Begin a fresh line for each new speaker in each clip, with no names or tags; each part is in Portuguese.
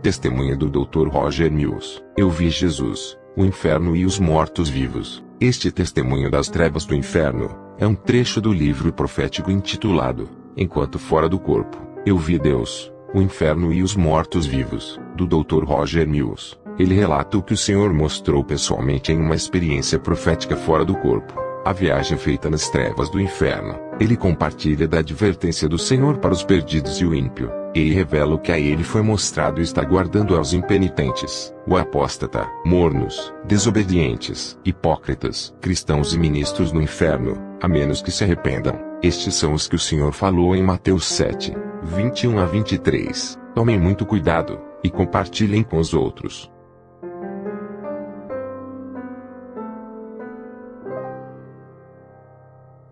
Testemunha do Dr. Roger Mills. Eu vi Jesus, o inferno e os mortos-vivos. Este testemunho das trevas do inferno é um trecho do livro profético intitulado Enquanto Fora do Corpo. Eu vi Deus, o inferno e os mortos-vivos, do Dr. Roger Mills. Ele relata o que o Senhor mostrou pessoalmente em uma experiência profética fora do corpo. A viagem feita nas trevas do inferno. Ele compartilha da advertência do Senhor para os perdidos e o ímpio. E revela o que a ele foi mostrado e está guardando aos impenitentes, o apóstata, mornos, desobedientes, hipócritas, cristãos e ministros no inferno, a menos que se arrependam. Estes são os que o Senhor falou em Mateus 7, 21 a 23. Tomem muito cuidado, e compartilhem com os outros.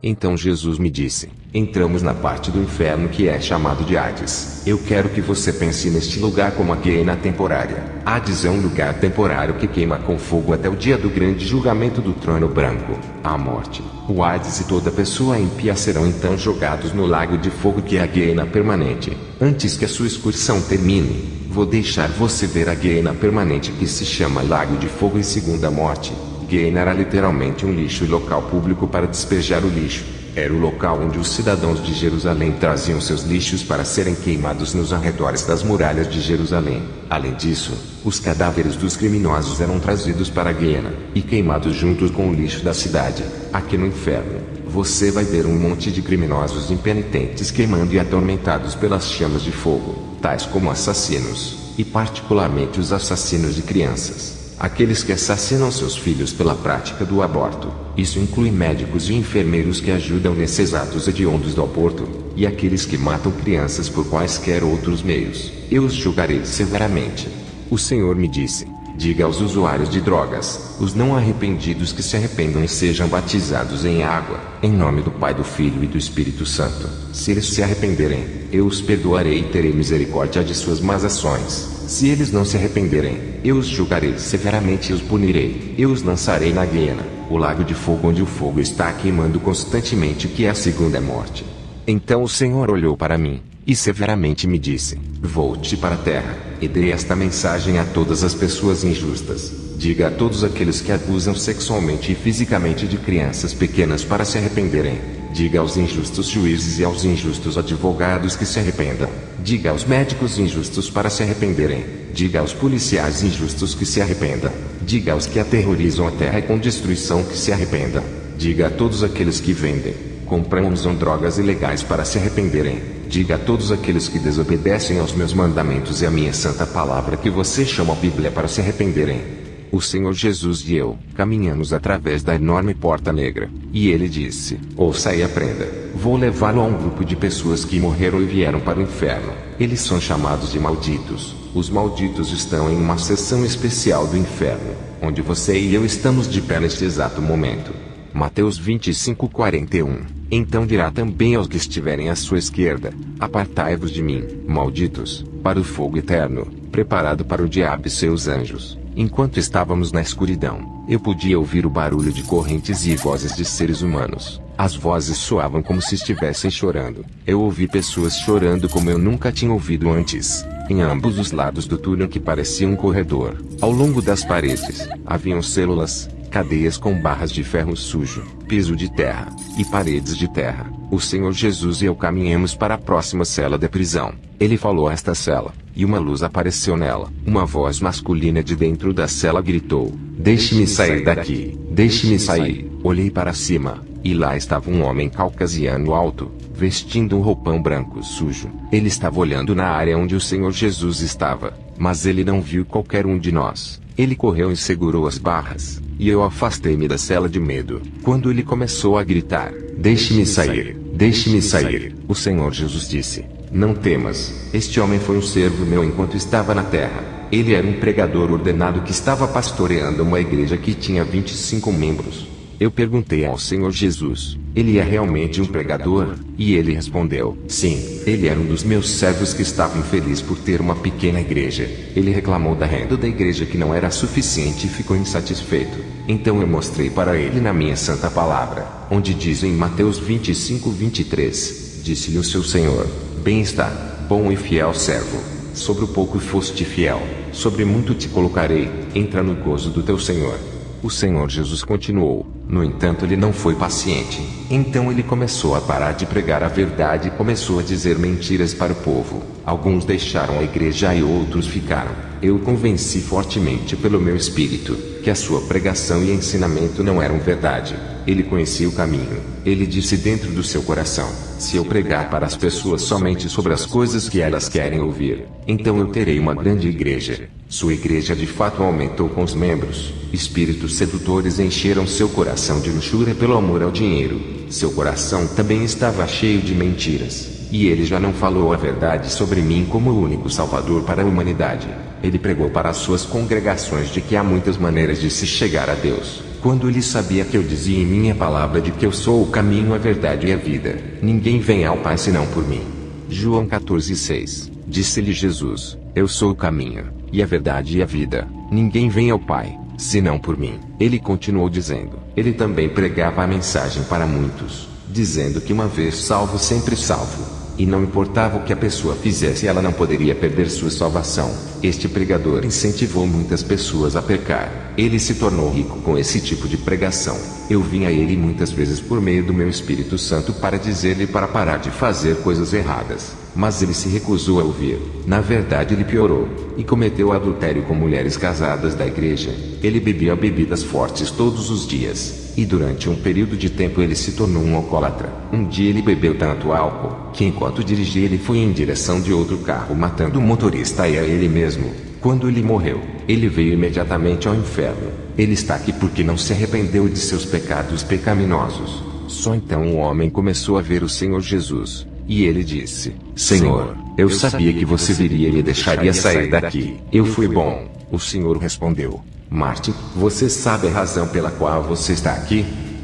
Então Jesus me disse: entramos na parte do inferno que é chamado de Hades. Eu quero que você pense neste lugar como a guiena temporária. Hades é um lugar temporário que queima com fogo até o dia do grande julgamento do trono branco, a morte. O Hades e toda pessoa ímpia serão então jogados no lago de fogo que é a guiena permanente. Antes que a sua excursão termine, vou deixar você ver a guiena permanente que se chama Lago de Fogo e Segunda Morte. Guiena era literalmente um lixo e local público para despejar o lixo. Era o local onde os cidadãos de Jerusalém traziam seus lixos para serem queimados nos arredores das muralhas de Jerusalém. Além disso, os cadáveres dos criminosos eram trazidos para a Guiena e queimados juntos com o lixo da cidade. Aqui no inferno, você vai ver um monte de criminosos impenitentes queimando e atormentados pelas chamas de fogo, tais como assassinos, e particularmente os assassinos de crianças. Aqueles que assassinam seus filhos pela prática do aborto. Isso inclui médicos e enfermeiros que ajudam nesses atos hediondos do aborto, e aqueles que matam crianças por quaisquer outros meios. Eu os julgarei severamente. O Senhor me disse: diga aos usuários de drogas, os não arrependidos que se arrependam e sejam batizados em água, em nome do Pai, do Filho e do Espírito Santo. Se eles se arrependerem, eu os perdoarei e terei misericórdia de suas más ações. Se eles não se arrependerem, eu os julgarei severamente e os punirei. Eu os lançarei na guiena, o lago de fogo onde o fogo está queimando constantemente, que é a segunda morte. Então o Senhor olhou para mim, e severamente me disse: volte para a terra, e dê esta mensagem a todas as pessoas injustas. Diga a todos aqueles que abusam sexualmente e fisicamente de crianças pequenas para se arrependerem. Diga aos injustos juízes e aos injustos advogados que se arrependam. Diga aos médicos injustos para se arrependerem. Diga aos policiais injustos que se arrependam. Diga aos que aterrorizam a terra com destruição que se arrependam. Diga a todos aqueles que vendem, compram ou usam drogas ilegais para se arrependerem. Diga a todos aqueles que desobedecem aos meus mandamentos e à minha santa palavra que você chama a Bíblia para se arrependerem. O Senhor Jesus e eu caminhamos através da enorme porta negra, e ele disse: ouça e aprenda. Vou levá-lo a um grupo de pessoas que morreram e vieram para o inferno. Eles são chamados de malditos. Os malditos estão em uma seção especial do inferno, onde você e eu estamos de pé neste exato momento. Mateus 25:41. Então dirá também aos que estiverem à sua esquerda: apartai-vos de mim, malditos, para o fogo eterno, preparado para o diabo e seus anjos. Enquanto estávamos na escuridão, eu podia ouvir o barulho de correntes e vozes de seres humanos. As vozes soavam como se estivessem chorando. Eu ouvi pessoas chorando como eu nunca tinha ouvido antes. Em ambos os lados do túnel, que parecia um corredor, ao longo das paredes, haviam células, cadeias com barras de ferro sujo, piso de terra, e paredes de terra. O Senhor Jesus e eu caminhamos para a próxima cela da prisão. Ele falou a esta cela, e uma luz apareceu nela. Uma voz masculina de dentro da cela gritou: deixe-me sair daqui, deixe-me sair. Olhei para cima, e lá estava um homem caucasiano alto, vestindo um roupão branco sujo. Ele estava olhando na área onde o Senhor Jesus estava, mas ele não viu qualquer um de nós. Ele correu e segurou as barras, e eu afastei-me da cela de medo. Quando ele começou a gritar: deixe-me sair, deixe-me sair, o Senhor Jesus disse: não temas, este homem foi um servo meu enquanto estava na terra. Ele era um pregador ordenado que estava pastoreando uma igreja que tinha 25 membros. Eu perguntei ao Senhor Jesus: ele é realmente um pregador? E ele respondeu: sim, ele era um dos meus servos que estava infeliz por ter uma pequena igreja. Ele reclamou da renda da igreja que não era suficiente e ficou insatisfeito. Então eu mostrei para ele na minha santa palavra, onde diz em Mateus 25:23, disse-lhe o seu senhor: bem está, bom e fiel servo. Sobre o pouco foste fiel, sobre muito te colocarei, entra no gozo do teu Senhor. O Senhor Jesus continuou. No entanto, ele não foi paciente. Então ele começou a parar de pregar a verdade e começou a dizer mentiras para o povo. Alguns deixaram a igreja e outros ficaram. Eu o convenci fortemente pelo meu espírito, que a sua pregação e ensinamento não eram verdade. Ele conhecia o caminho. Ele disse dentro do seu coração: se eu pregar para as pessoas somente sobre as coisas que elas querem ouvir, então eu terei uma grande igreja. Sua igreja de fato aumentou com os membros. Espíritos sedutores encheram seu coração de luxúria pelo amor ao dinheiro. Seu coração também estava cheio de mentiras. E ele já não falou a verdade sobre mim como o único Salvador para a humanidade. Ele pregou para as suas congregações de que há muitas maneiras de se chegar a Deus. Quando ele sabia que eu dizia em minha palavra de que eu sou o caminho, a verdade e a vida, ninguém vem ao Pai senão por mim. João 14,6. Disse-lhe Jesus: eu sou o caminho, e a verdade e a vida, ninguém vem ao Pai, senão por mim. Ele continuou dizendo. Ele também pregava a mensagem para muitos, dizendo que uma vez salvo sempre salvo. E não importava o que a pessoa fizesse, ela não poderia perder sua salvação. Este pregador incentivou muitas pessoas a pecar. Ele se tornou rico com esse tipo de pregação. Eu vim a ele muitas vezes por meio do meu Espírito Santo para dizer-lhe para parar de fazer coisas erradas. Mas ele se recusou a ouvir. Na verdade, ele piorou e cometeu adultério com mulheres casadas da igreja. Ele bebia bebidas fortes todos os dias. E durante um período de tempo ele se tornou um alcoólatra. Um dia ele bebeu tanto álcool, que enquanto dirigia ele foi em direção de outro carro, matando o motorista e a ele mesmo. Quando ele morreu, ele veio imediatamente ao inferno. Ele está aqui porque não se arrependeu de seus pecados pecaminosos. Só então o homem começou a ver o Senhor Jesus. E ele disse: Senhor, eu sabia que você viria e me deixaria sair daqui. Eu fui bom. O Senhor respondeu: Martin, você sabe a razão pela qual você está aqui?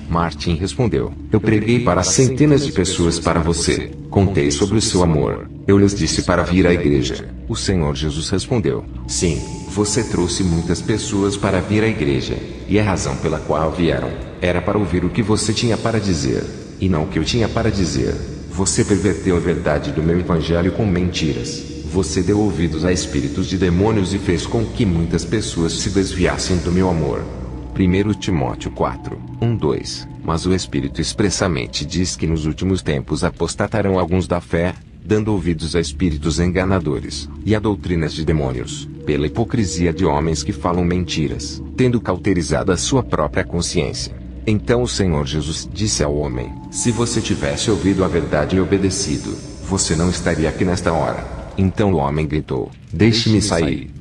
Martin respondeu: eu preguei para centenas de pessoas para você. Contei sobre o seu amor. Eu lhes disse para vir à igreja. O Senhor Jesus respondeu: sim, você trouxe muitas pessoas para vir à igreja. E a razão pela qual vieram era para ouvir o que você tinha para dizer, e não o que eu tinha para dizer. Você perverteu a verdade do meu evangelho com mentiras. Você deu ouvidos a espíritos de demônios e fez com que muitas pessoas se desviassem do meu amor. 1 Timóteo 4, 1-2. Mas o Espírito expressamente diz que nos últimos tempos apostatarão alguns da fé, dando ouvidos a espíritos enganadores, e a doutrinas de demônios, pela hipocrisia de homens que falam mentiras, tendo cauterizado a sua própria consciência. Então o Senhor Jesus disse ao homem: se você tivesse ouvido a verdade e obedecido, você não estaria aqui nesta hora. Então o homem gritou: deixe-me sair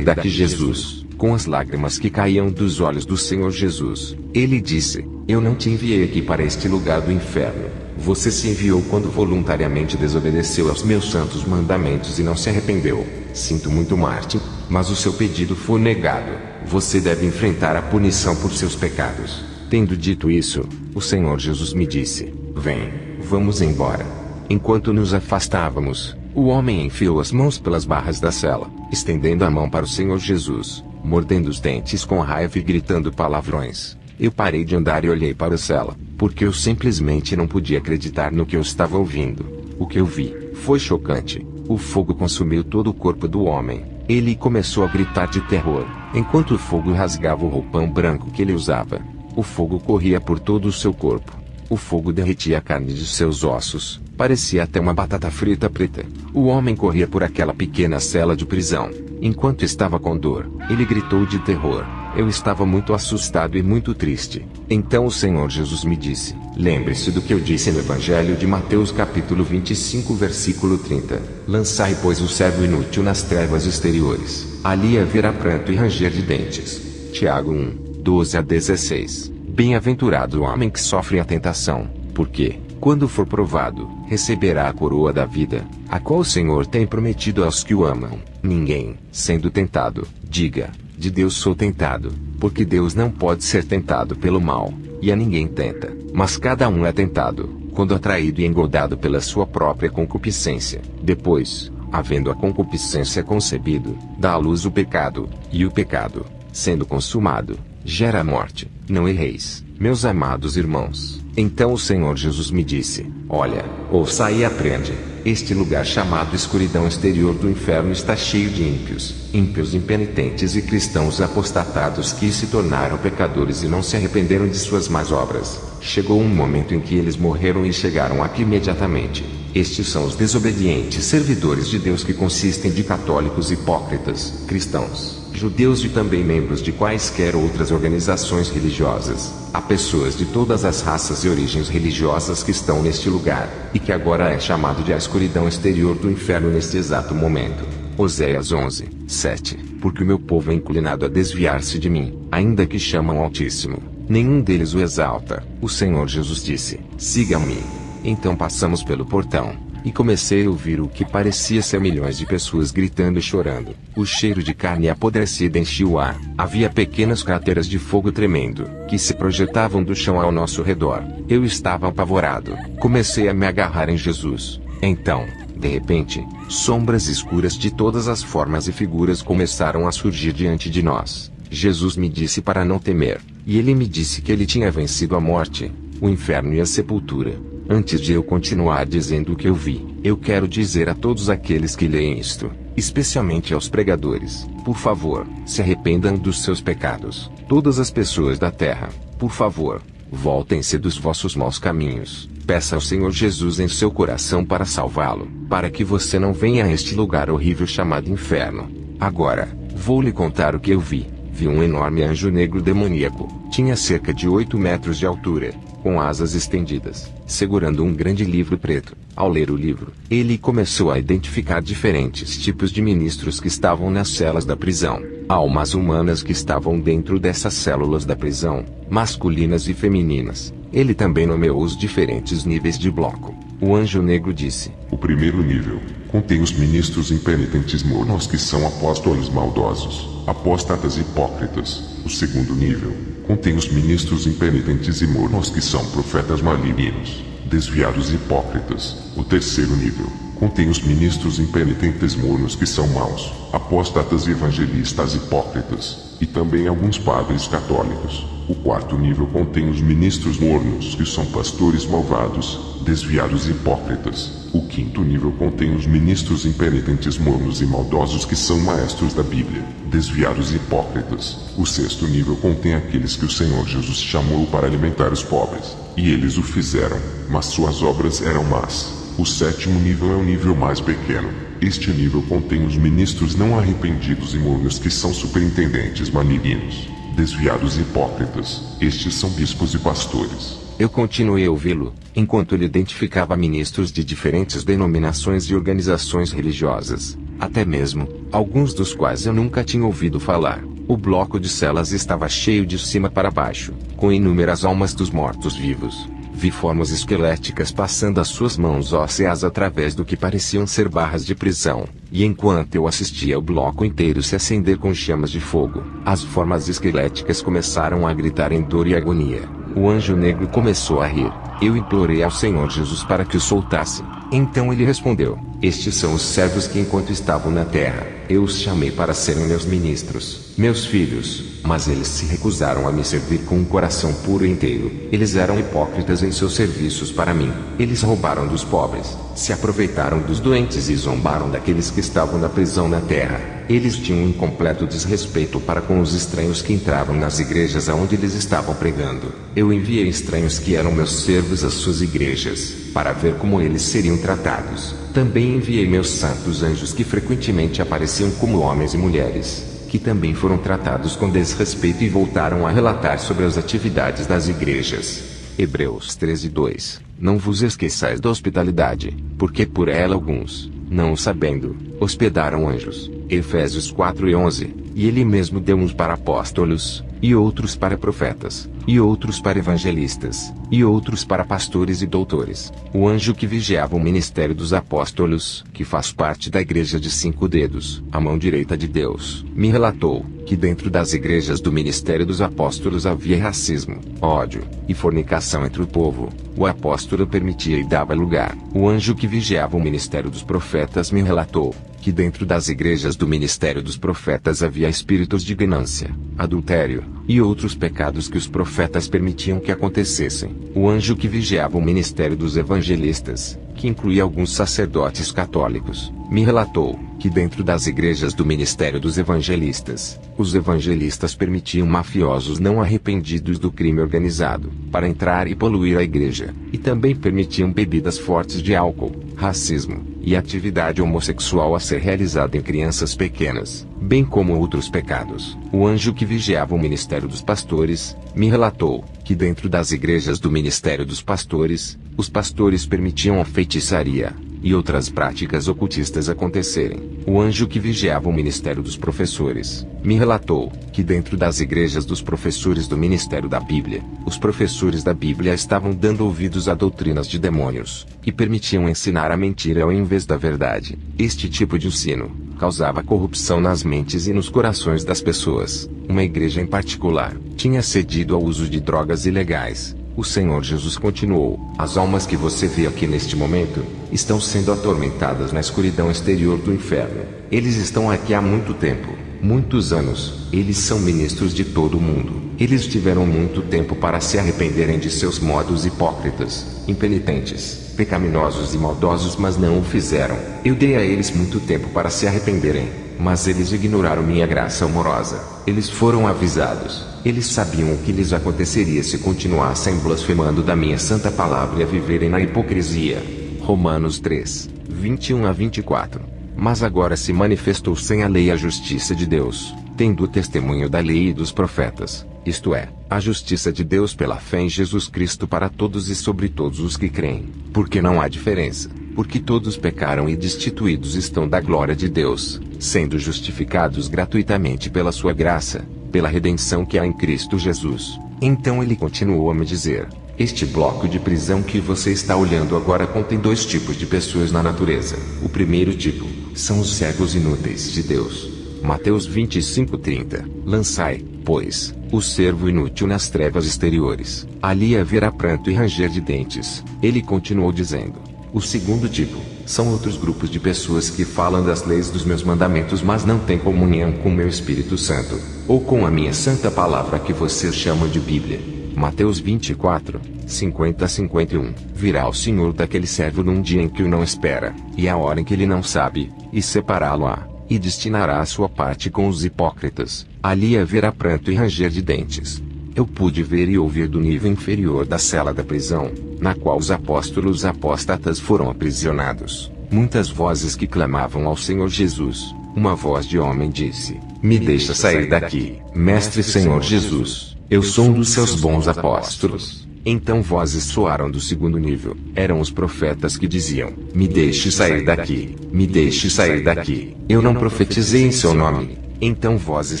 daqui, Jesus. Com as lágrimas que caíam dos olhos do Senhor Jesus, ele disse: eu não te enviei aqui para este lugar do inferno. Você se enviou quando voluntariamente desobedeceu aos meus santos mandamentos e não se arrependeu. Sinto muito, Martin, mas o seu pedido foi negado. Você deve enfrentar a punição por seus pecados. Tendo dito isso, o Senhor Jesus me disse: vem, vamos embora. Enquanto nos afastávamos, o homem enfiou as mãos pelas barras da cela, estendendo a mão para o Senhor Jesus, mordendo os dentes com raiva e gritando palavrões. Eu parei de andar e olhei para a cela, porque eu simplesmente não podia acreditar no que eu estava ouvindo. O que eu vi foi chocante. O fogo consumiu todo o corpo do homem. Ele começou a gritar de terror, enquanto o fogo rasgava o roupão branco que ele usava. O fogo corria por todo o seu corpo. O fogo derretia a carne de seus ossos, parecia até uma batata frita preta. O homem corria por aquela pequena cela de prisão. Enquanto estava com dor, ele gritou de terror. Eu estava muito assustado e muito triste. Então o Senhor Jesus me disse: lembre-se do que eu disse no Evangelho de Mateus capítulo 25 versículo 30. Lançai, pois, o servo inútil nas trevas exteriores. Ali haverá pranto e ranger de dentes. Tiago 1, 12-16. Bem-aventurado o homem que sofre a tentação, porque, quando for provado, receberá a coroa da vida, a qual o Senhor tem prometido aos que o amam. Ninguém, sendo tentado, diga: de Deus sou tentado, porque Deus não pode ser tentado pelo mal, e a ninguém tenta. Mas cada um é tentado, quando atraído e engodado pela sua própria concupiscência. Depois, havendo a concupiscência concebido, dá à luz o pecado, e o pecado, sendo consumado, gera a morte. Não erreis, meus amados irmãos. Então o Senhor Jesus me disse: olha, ouça e aprende. Este lugar chamado escuridão exterior do inferno está cheio de ímpios impenitentes e cristãos apostatados que se tornaram pecadores e não se arrependeram de suas más obras. Chegou um momento em que eles morreram e chegaram aqui imediatamente. Estes são os desobedientes servidores de Deus, que consistem de católicos hipócritas, cristãos, judeus e também membros de quaisquer outras organizações religiosas. Há pessoas de todas as raças e origens religiosas que estão neste lugar, e que agora é chamado de a escuridão exterior do inferno neste exato momento. Oséias 11, 7. Porque o meu povo é inclinado a desviar-se de mim, ainda que chamam ao Altíssimo, nenhum deles o exalta. O Senhor Jesus disse: sigam-me. Então passamos pelo portão, e comecei a ouvir o que parecia ser milhões de pessoas gritando e chorando. O cheiro de carne apodrecida enchia o ar. Havia pequenas crateras de fogo tremendo, que se projetavam do chão ao nosso redor. Eu estava apavorado. Comecei a me agarrar em Jesus. Então, de repente, sombras escuras de todas as formas e figuras começaram a surgir diante de nós. Jesus me disse para não temer, e ele me disse que ele tinha vencido a morte, o inferno e a sepultura. Antes de eu continuar dizendo o que eu vi, eu quero dizer a todos aqueles que leem isto, especialmente aos pregadores: por favor, se arrependam dos seus pecados. Todas as pessoas da terra, por favor, voltem-se dos vossos maus caminhos. Peça ao Senhor Jesus em seu coração para salvá-lo, para que você não venha a este lugar horrível chamado inferno. Agora, vou lhe contar o que eu vi. Vi um enorme anjo negro demoníaco. Tinha cerca de 8 metros de altura, com asas estendidas, segurando um grande livro preto. Ao ler o livro, ele começou a identificar diferentes tipos de ministros que estavam nas celas da prisão. Almas humanas que estavam dentro dessas células da prisão, masculinas e femininas. Ele também nomeou os diferentes níveis de bloco. O anjo negro disse:
o primeiro nível contém os ministros impenitentes mornos, que são apóstolos maldosos, apóstatas e hipócritas. O segundo nível contém os ministros impenitentes e mornos, que são profetas malignos, desviados e hipócritas. O terceiro nível contém os ministros impenitentes mornos, que são maus, apóstatas e evangelistas hipócritas, e também alguns padres católicos. O quarto nível contém os ministros mornos, que são pastores malvados, desviados e hipócritas. O quinto nível contém os ministros impenitentes mornos e maldosos, que são maestros da Bíblia, desviados e hipócritas. O sexto nível contém aqueles que o Senhor Jesus chamou para alimentar os pobres, e eles o fizeram, mas suas obras eram más. O sétimo nível é o nível mais pequeno. Este nível contém os ministros não arrependidos e mornos, que são superintendentes malignos, desviados e hipócritas. Estes são bispos e pastores.
Eu continuei a ouvi-lo, enquanto ele identificava ministros de diferentes denominações e organizações religiosas, até mesmo alguns dos quais eu nunca tinha ouvido falar. O bloco de celas estava cheio de cima para baixo, com inúmeras almas dos mortos-vivos. Vi formas esqueléticas passando as suas mãos ósseas através do que pareciam ser barras de prisão, e enquanto eu assistia ao bloco inteiro se acender com chamas de fogo, as formas esqueléticas começaram a gritar em dor e agonia. O anjo negro começou a rir. Eu implorei ao Senhor Jesus para que o soltasse. Então ele respondeu: estes são os servos que, enquanto estavam na terra, eu os chamei para serem meus ministros, meus filhos, mas eles se recusaram a me servir com um coração puro e inteiro. Eles eram hipócritas em seus serviços para mim. Eles roubaram dos pobres, se aproveitaram dos doentes e zombaram daqueles que estavam na prisão na terra. Eles tinham um incompleto desrespeito para com os estranhos que entravam nas igrejas aonde eles estavam pregando. Eu enviei estranhos que eram meus servos às suas igrejas, para ver como eles seriam tratados. Também enviei meus santos anjos, que frequentemente apareciam como homens e mulheres, que também foram tratados com desrespeito e voltaram a relatar sobre as atividades das igrejas. Hebreus 13:2. Não vos esqueçais da hospitalidade, porque por ela alguns, não o sabendo, hospedaram anjos. Efésios 4:11. E ele mesmo deu uns para apóstolos, e outros para profetas, e outros para evangelistas, e outros para pastores e doutores. O anjo que vigiava o ministério dos apóstolos, que faz parte da igreja de 5 dedos, a mão direita de Deus, me relatou que dentro das igrejas do ministério dos apóstolos havia racismo, ódio e fornicação entre o povo. O apóstolo permitia e dava lugar. O anjo que vigiava o ministério dos profetas me relatou que dentro das igrejas do ministério dos profetas havia espíritos de ganância, adultério e outros pecados que os profetas permitiam que acontecessem. O anjo que vigiava o ministério dos evangelistas que incluía alguns sacerdotes católicos, me relatou que dentro das igrejas do ministério dos evangelistas, os evangelistas permitiam mafiosos não arrependidos do crime organizado para entrar e poluir a igreja, e também permitiam bebidas fortes de álcool, racismo e atividade homossexual a ser realizada em crianças pequenas, bem como outros pecados. O anjo que vigiava o ministério dos pastores me relatou que dentro das igrejas do ministério dos pastores, os pastores permitiam a feitiçaria e outras práticas ocultistas acontecerem. O anjo que vigiava o ministério dos professores me relatou que dentro das igrejas dos professores do ministério da Bíblia, os professores da Bíblia estavam dando ouvidos a doutrinas de demônios e permitiam ensinar a mentira ao invés da verdade. Este tipo de ensino causava corrupção nas mentes e nos corações das pessoas. Uma igreja em particular tinha cedido ao uso de drogas ilegais. O Senhor Jesus continuou: as almas que você vê aqui neste momento estão sendo atormentadas na escuridão exterior do inferno. Eles estão aqui há muito tempo, muitos anos. Eles são ministros de todo o mundo. Eles tiveram muito tempo para se arrependerem de seus modos hipócritas, impenitentes, pecaminosos e maldosos, mas não o fizeram. Eu dei a eles muito tempo para se arrependerem, mas eles ignoraram minha graça amorosa. Eles foram avisados. Eles sabiam o que lhes aconteceria se continuassem blasfemando da minha santa palavra e a viverem na hipocrisia. Romanos 3, 21 a 24. Mas agora se manifestou sem a lei a justiça de Deus, tendo o testemunho da lei e dos profetas, isto é, a justiça de Deus pela fé em Jesus Cristo para todos e sobre todos os que creem. Porque não há diferença, porque todos pecaram e destituídos estão da glória de Deus, sendo justificados gratuitamente pela sua graça, pela redenção que há em Cristo Jesus. Então ele continuou a me dizer: este bloco de prisão que você está olhando agora contém dois tipos de pessoas na natureza. O primeiro tipo são os servos inúteis de Deus. Mateus 25:30. Lançai, pois, o servo inútil nas trevas exteriores. Ali haverá pranto e ranger de dentes. Ele continuou dizendo: o segundo tipo são outros grupos de pessoas que falam das leis dos meus mandamentos, mas não têm comunhão com o meu Espírito Santo, ou com a minha santa palavra que vocês chamam de Bíblia. Mateus 24, 50 a 51. Virá o Senhor daquele servo num dia em que o não espera, e a hora em que ele não sabe, e separá-lo-á, e destinará a sua parte com os hipócritas. Ali haverá pranto e ranger de dentes. Eu pude ver e ouvir do nível inferior da cela da prisão, na qual os apóstolos apóstatas foram aprisionados, muitas vozes que clamavam ao Senhor Jesus. Uma voz de homem disse: me deixa sair daqui, Mestre Senhor Jesus, eu sou um dos seus bons apóstolos. Então vozes soaram do segundo nível. Eram os profetas que diziam: me deixe sair daqui, me deixe sair daqui, eu não profetizei em seu nome. Então vozes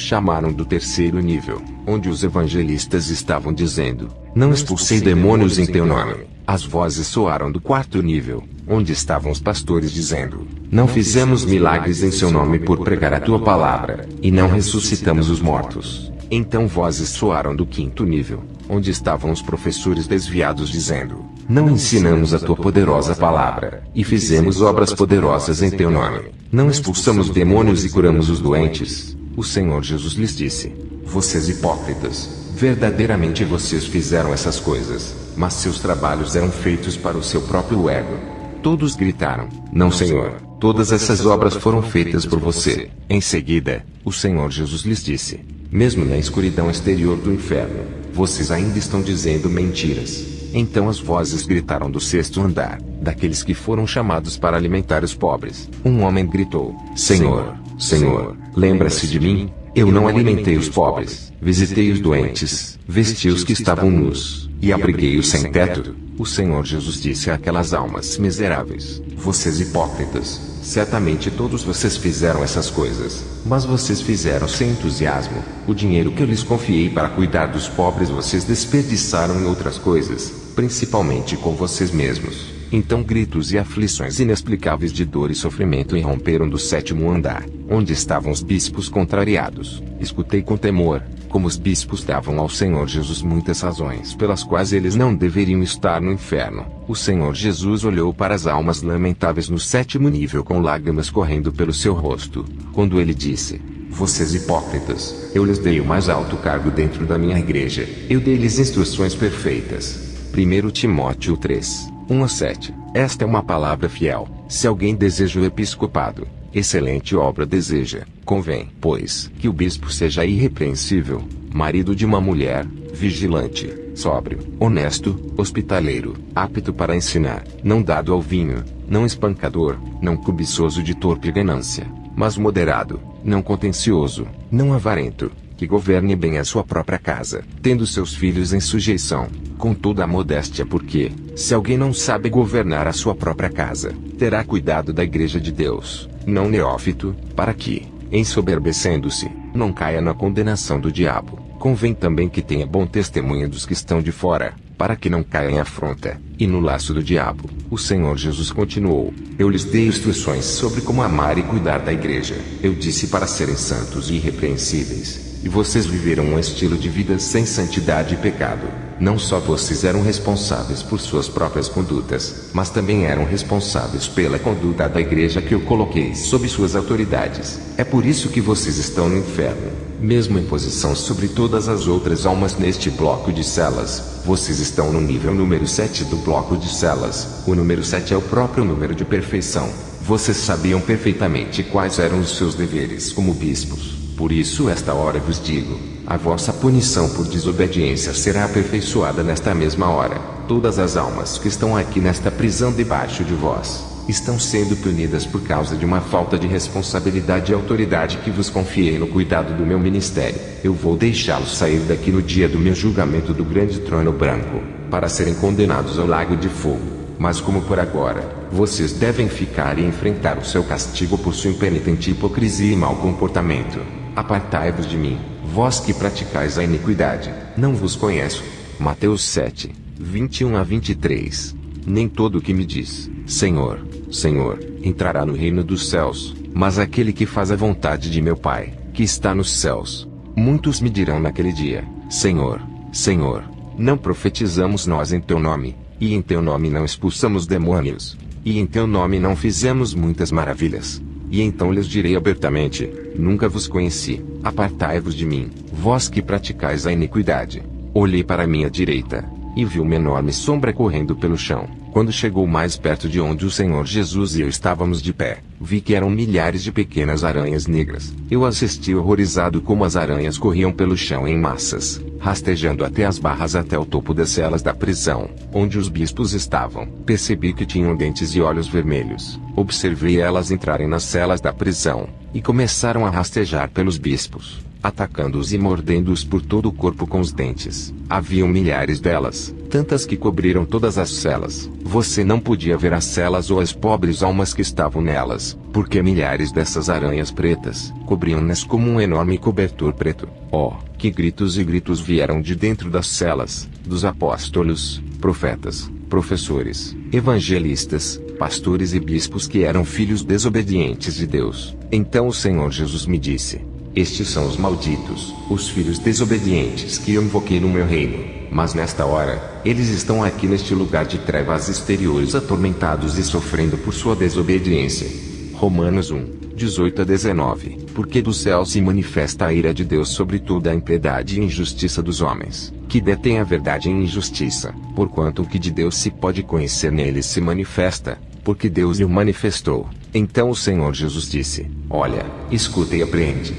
chamaram do terceiro nível, onde os evangelistas estavam dizendo: não expulsei demônios em teu nome. As vozes soaram do quarto nível, onde estavam os pastores dizendo: não fizemos milagres em seu nome por pregar a tua palavra, e não ressuscitamos os mortos. Então vozes soaram do quinto nível, onde estavam os professores desviados dizendo: não ensinamos a tua poderosa palavra, e fizemos obras poderosas em teu nome. Não expulsamos demônios e curamos os doentes. O Senhor Jesus lhes disse: vocês hipócritas, verdadeiramente vocês fizeram essas coisas, mas seus trabalhos eram feitos para o seu próprio ego. Todos gritaram: não, Senhor, todas essas obras foram feitas por você. Em seguida, o Senhor Jesus lhes disse: mesmo na escuridão exterior do inferno, vocês ainda estão dizendo mentiras. Então as vozes gritaram do sexto andar, daqueles que foram chamados para alimentar os pobres. Um homem gritou: Senhor, Senhor, lembra-se de mim? Eu não alimentei os pobres, visitei os doentes, vesti os que estavam nus, e abriguei os sem teto. O Senhor Jesus disse àquelas almas miseráveis: vocês hipócritas, certamente todos vocês fizeram essas coisas, mas vocês fizeram sem entusiasmo. O dinheiro que eu lhes confiei para cuidar dos pobres vocês desperdiçaram em outras coisas, principalmente com vocês mesmos. Então gritos e aflições inexplicáveis de dor e sofrimento irromperam do sétimo andar, onde estavam os bispos contrariados. Escutei com temor, como os bispos davam ao Senhor Jesus muitas razões pelas quais eles não deveriam estar no inferno. O Senhor Jesus olhou para as almas lamentáveis no sétimo nível com lágrimas correndo pelo seu rosto, quando ele disse: vocês hipócritas, eu lhes dei o mais alto cargo dentro da minha igreja, eu dei-lhes instruções perfeitas. 1 Timóteo 3, 1:7. Esta é uma palavra fiel. Se alguém deseja o episcopado, excelente obra deseja. Convém, pois, que o bispo seja irrepreensível, marido de uma mulher, vigilante, sóbrio, honesto, hospitaleiro, apto para ensinar, não dado ao vinho, não espancador, não cobiçoso de torpe ganância, mas moderado, não contencioso, não avarento, que governe bem a sua própria casa, tendo seus filhos em sujeição, com toda a modéstia, porque, se alguém não sabe governar a sua própria casa, terá cuidado da igreja de Deus, não neófito, para que, ensoberbecendo-se, não caia na condenação do diabo. Convém também que tenha bom testemunho dos que estão de fora, para que não caia em afronta, e no laço do diabo. O Senhor Jesus continuou: eu lhes dei instruções sobre como amar e cuidar da igreja. Eu disse para serem santos e irrepreensíveis, e vocês viveram um estilo de vida sem santidade e pecado. Não só vocês eram responsáveis por suas próprias condutas, mas também eram responsáveis pela conduta da igreja que eu coloquei sob suas autoridades. É por isso que vocês estão no inferno, mesmo em posição sobre todas as outras almas neste bloco de celas. Vocês estão no nível número 7 do bloco de celas. O número 7 é o próprio número de perfeição. Vocês sabiam perfeitamente quais eram os seus deveres como bispos. Por isso esta hora vos digo, a vossa punição por desobediência será aperfeiçoada nesta mesma hora. Todas as almas que estão aqui nesta prisão debaixo de vós, estão sendo punidas por causa de uma falta de responsabilidade e autoridade que vos confiei no cuidado do meu ministério. Eu vou deixá-los sair daqui no dia do meu julgamento do grande trono branco, para serem condenados ao lago de fogo. Mas como por agora, vocês devem ficar e enfrentar o seu castigo por sua impenitente hipocrisia e mau comportamento. Apartai-vos de mim, vós que praticais a iniquidade, não vos conheço. Mateus 7, 21-23. Nem todo o que me diz, Senhor, Senhor, entrará no reino dos céus, mas aquele que faz a vontade de meu Pai, que está nos céus. Muitos me dirão naquele dia, Senhor, Senhor, não profetizamos nós em teu nome, e em teu nome não expulsamos demônios, e em teu nome não fizemos muitas maravilhas? E então lhes direi abertamente, nunca vos conheci, apartai-vos de mim, vós que praticais a iniquidade. Olhei para a minha direita, e vi uma enorme sombra correndo pelo chão. Quando chegou mais perto de onde o Senhor Jesus e eu estávamos de pé, vi que eram milhares de pequenas aranhas negras. Eu assisti horrorizado como as aranhas corriam pelo chão em massas, rastejando até as barras até o topo das celas da prisão, onde os bispos estavam. Percebi que tinham dentes e olhos vermelhos. Observei elas entrarem nas celas da prisão, e começaram a rastejar pelos bispos, atacando-os e mordendo-os por todo o corpo com os dentes. Haviam milhares delas, tantas que cobriram todas as celas. Você não podia ver as celas ou as pobres almas que estavam nelas, porque milhares dessas aranhas pretas cobriam-nas como um enorme cobertor preto. Oh, que gritos e gritos vieram de dentro das celas, dos apóstolos, profetas, professores, evangelistas, pastores e bispos que eram filhos desobedientes de Deus. Então o Senhor Jesus me disse: estes são os malditos, os filhos desobedientes que eu invoquei no meu reino. Mas nesta hora, eles estão aqui neste lugar de trevas exteriores atormentados e sofrendo por sua desobediência. Romanos 1, 18-19. Porque do céu se manifesta a ira de Deus sobre toda a impiedade e injustiça dos homens, que detêm a verdade em injustiça, porquanto o que de Deus se pode conhecer neles se manifesta, porque Deus lhe o manifestou. Então o Senhor Jesus disse: olha, escuta e apreende.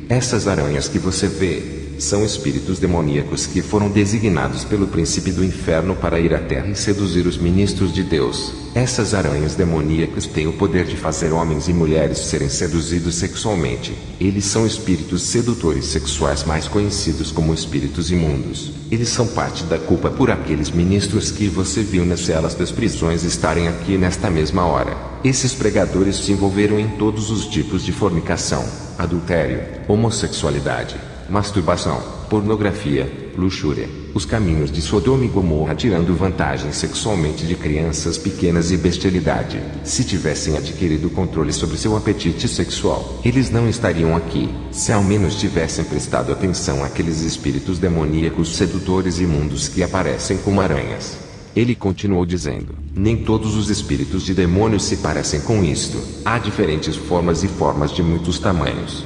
Essas aranhas que você vê são espíritos demoníacos que foram designados pelo príncipe do inferno para ir à terra e seduzir os ministros de Deus. Essas aranhas demoníacas têm o poder de fazer homens e mulheres serem seduzidos sexualmente. Eles são espíritos sedutores sexuais mais conhecidos como espíritos imundos. Eles são parte da culpa por aqueles ministros que você viu nas celas das prisões estarem aqui nesta mesma hora. Esses pregadores se envolveram em todos os tipos de fornicação, adultério, homossexualidade, masturbação, pornografia, luxúria, os caminhos de Sodoma e Gomorra, tirando vantagem sexualmente de crianças pequenas e bestialidade. Se tivessem adquirido controle sobre seu apetite sexual, eles não estariam aqui. Se ao menos tivessem prestado atenção àqueles espíritos demoníacos sedutores imundos que aparecem como aranhas. Ele continuou dizendo: nem todos os espíritos de demônios se parecem com isto. Há diferentes formas e formas de muitos tamanhos.